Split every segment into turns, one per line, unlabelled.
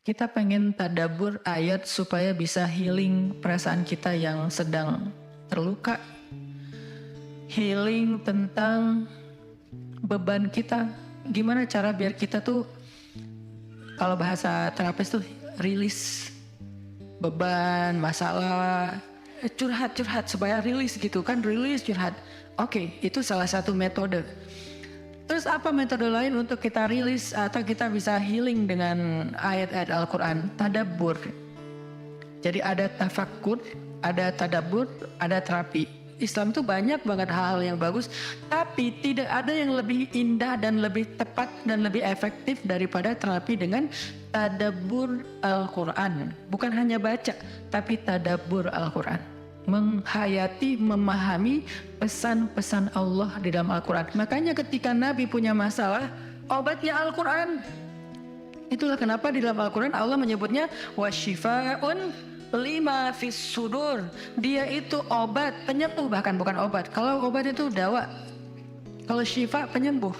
Kita pengen tadabbur ayat supaya bisa healing perasaan kita yang sedang terluka. Healing tentang beban kita. Gimana cara biar kita tuh, kalau bahasa terapis tuh rilis beban, masalah, curhat supaya rilis gitu kan, rilis curhat. Oke, itu salah satu metode. Terus apa metode lain untuk kita rilis atau kita bisa healing dengan ayat-ayat Al-Quran? Tadabbur. Jadi ada tafakkur, ada tadabbur, ada terapi. Islam tuh banyak banget hal-hal yang bagus, tapi tidak ada yang lebih indah dan lebih tepat dan lebih efektif daripada terapi dengan tadabbur Al-Quran. Bukan hanya baca, tapi tadabbur Al-Quran. Menghayati, memahami pesan-pesan Allah di dalam Al-Quran. Makanya ketika Nabi punya masalah, obatnya Al-Quran. Itulah kenapa di dalam Al-Quran Allah menyebutnya wasyifa'un lima fis sudur. Dia itu obat, penyembuh, bahkan bukan obat. Kalau obat itu dawa, kalau syifa penyembuh.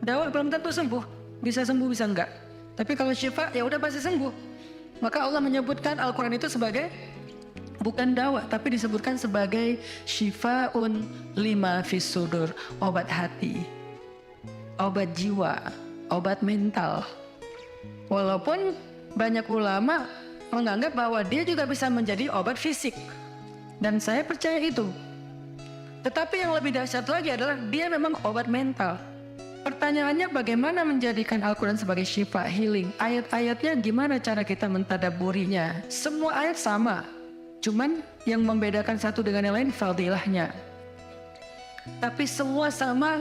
Dawa belum tentu sembuh, bisa sembuh bisa enggak. Tapi kalau syifa ya udah pasti sembuh. Maka Allah menyebutkan Al-Quran itu sebagai bukan dawa, tapi disebutkan sebagai syifa'un lima fis sudur, obat hati, obat jiwa, obat mental. Walaupun banyak ulama menganggap bahwa dia juga bisa menjadi obat fisik, dan saya percaya itu. Tetapi yang lebih dahsyat lagi adalah dia memang obat mental. Pertanyaannya, bagaimana menjadikan Al-Quran sebagai syifa, healing? Ayat-ayatnya gimana cara kita mentadabburinya? Semua ayat sama, cuman yang membedakan satu dengan yang lain fadilahnya. Tapi semua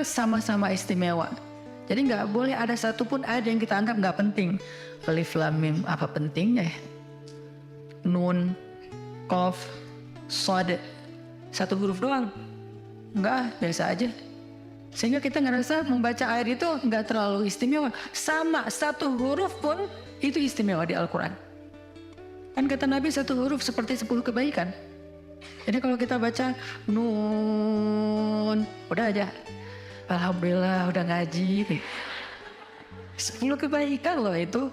sama-sama istimewa. Jadi nggak boleh ada satupun ayat yang kita anggap nggak penting. Alif Lam Mim, apa pentingnya ya? Nun, Qaf, Shad, satu huruf doang. Enggak, biasa aja. Sehingga kita ngerasa membaca ayat itu nggak terlalu istimewa. Sama, satu huruf pun itu istimewa di Al-Quran. Kan kata Nabi satu huruf seperti 10 kebaikan. Jadi kalau kita baca Nun, udah aja, alhamdulillah udah ngaji. 10 kebaikan loh itu.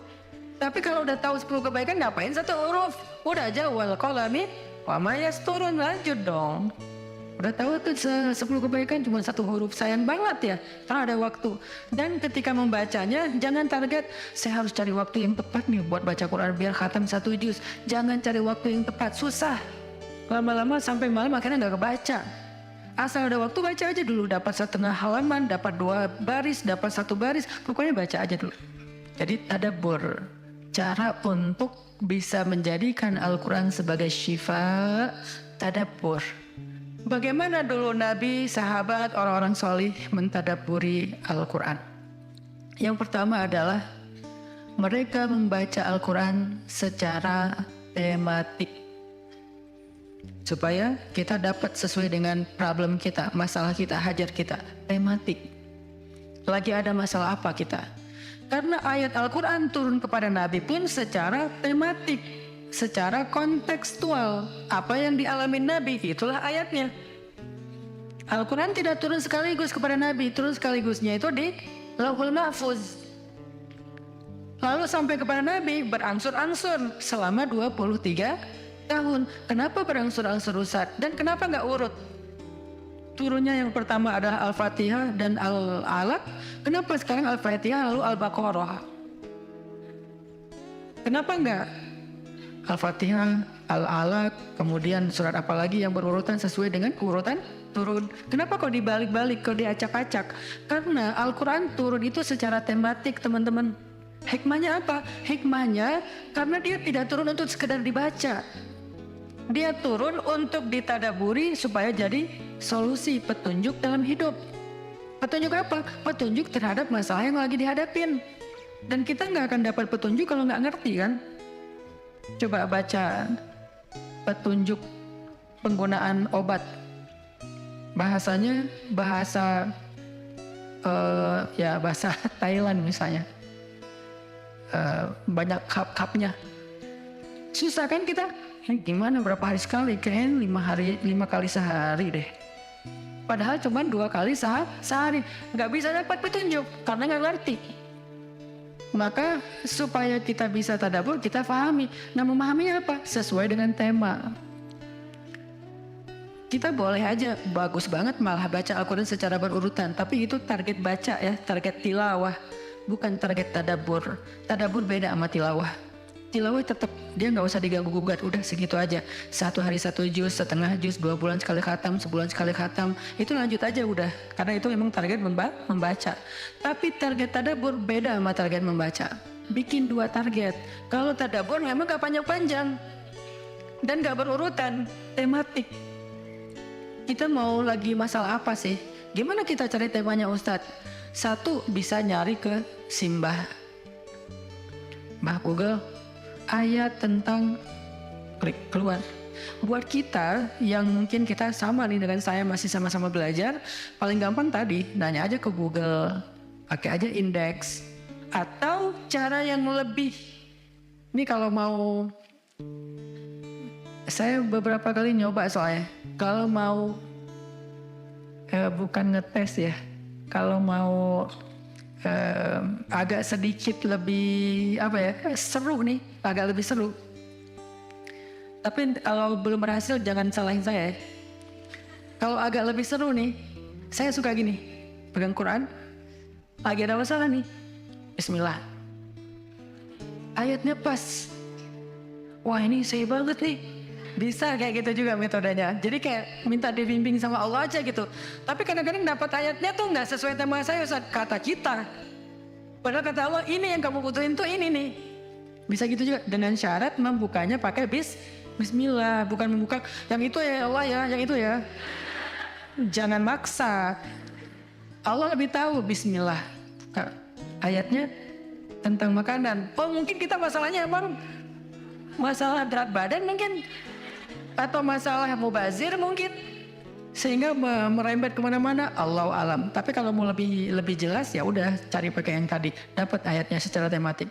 Tapi kalau udah tahu 10 kebaikan ngapain satu huruf? Udah aja wal qalami wa ma yasturun, lanjut dong. Udah tahu tuh 10 kebaikan cuma satu huruf, sayang banget ya karena ada waktu. Dan ketika membacanya jangan target saya harus cari waktu yang tepat nih buat baca Quran biar khatam 1 juz. Jangan cari waktu yang tepat, susah. Lama-lama sampai malam akhirnya nggak kebaca. Asal ada waktu baca aja dulu, dapat setengah halaman, dapat 2 baris, dapat 1 baris, pokoknya baca aja dulu. Jadi tadabbur, cara untuk bisa menjadikan Al-Quran sebagai syifa, tadabbur. Bagaimana dulu Nabi, sahabat, orang-orang solih mentadabburi Al-Quran? Yang pertama adalah mereka membaca Al-Quran secara tematik, supaya kita dapat sesuai dengan problem kita, masalah kita, hajat kita. Tematik. Lagi ada masalah apa kita? Karena ayat Al-Quran turun kepada Nabi pun secara tematik, secara kontekstual. Apa yang dialami Nabi, itulah ayatnya. Al-Quran tidak turun sekaligus kepada Nabi, turun sekaligusnya itu di Lauhul Mahfuz. Lalu sampai kepada Nabi berangsur-angsur selama 23 tahun. Kenapa berangsur-angsur Ustaz? Dan kenapa nggak urut? Turunnya yang pertama adalah Al-Fatihah dan Al-Alaq. Kenapa sekarang Al-Fatihah lalu Al-Baqarah? Kenapa enggak Al-Fatihah, Al-Alaq, kemudian surat apa lagi yang berurutan sesuai dengan urutan turun? Kenapa kok dibalik-balik, kok diacak-acak? Karena Al-Quran turun itu secara tematik, teman-teman. Hikmahnya apa? Hikmahnya karena dia tidak turun untuk sekedar dibaca. Dia turun untuk ditadaburi supaya jadi solusi, petunjuk dalam hidup. Petunjuk apa? Petunjuk terhadap masalah yang lagi dihadapin. Dan kita nggak akan dapat petunjuk kalau nggak ngerti kan? Coba baca petunjuk penggunaan obat. Bahasanya bahasa bahasa Thailand misalnya. Banyak kap-kapnya. Susah kan kita? Gimana berapa hari sekali? Kayaknya 5 kali sehari deh. Padahal cuma 2 kali sehari. Nggak bisa dapat petunjuk karena nggak ngerti. Maka supaya kita bisa tadabbur, kita pahami. Nah, memahaminya apa? Sesuai dengan tema. Kita boleh aja bagus banget malah baca Al-Quran secara berurutan, tapi itu target baca ya, target tilawah, bukan target tadabbur. Tadabbur beda sama tilawah. Tilawah tetap dia nggak usah diganggu gugat, udah segitu aja. 1 hari 1 juz, setengah juz, 2 bulan sekali khatam, sebulan sekali khatam, itu lanjut aja udah. Karena itu memang target membaca. Tapi target tadabbur beda sama target membaca. Bikin 2 target. Kalau tadabbur memang gak panjang-panjang dan gak berurutan, tematik. Kita mau lagi masalah apa sih? Gimana kita cari temanya Ustadz? 1, bisa nyari ke Simbah Google, ayat tentang, klik keluar. Buat kita yang mungkin kita sama nih dengan saya, masih sama-sama belajar, paling gampang tadi nanya aja ke Google, pakai aja indeks. Atau cara yang lebih, ini kalau mau, saya beberapa kali nyoba soalnya, kalau mau bukan ngetes ya, kalau mau agak sedikit lebih seru nih, agak lebih seru. Tapi kalau belum berhasil jangan salahin saya. Kalau agak lebih seru nih, saya suka gini, pegang Quran, lagi ada masalah nih, Bismillah, ayatnya pas, wah ini saya banget nih. Bisa kayak gitu juga metodenya. Jadi kayak minta dibimbing sama Allah aja gitu. Tapi kadang-kadang dapat ayatnya tuh nggak sesuai tema saya, Ustaz, kata kita. Padahal kata Allah ini yang kamu butuhin tuh ini nih. Bisa gitu juga dengan syarat membukanya pakai Bismillah, bukan membuka yang itu ya Allah ya, yang itu ya. Jangan maksa. Allah lebih tahu Bismillah. Ayatnya tentang makanan. Oh mungkin kita masalahnya emang masalah berat badan mungkin, atau masalah mubazir mungkin, sehingga merembet kemana-mana. Allahu alam. Tapi kalau mau lebih jelas ya udah cari pakai yang tadi, dapat ayatnya secara tematik.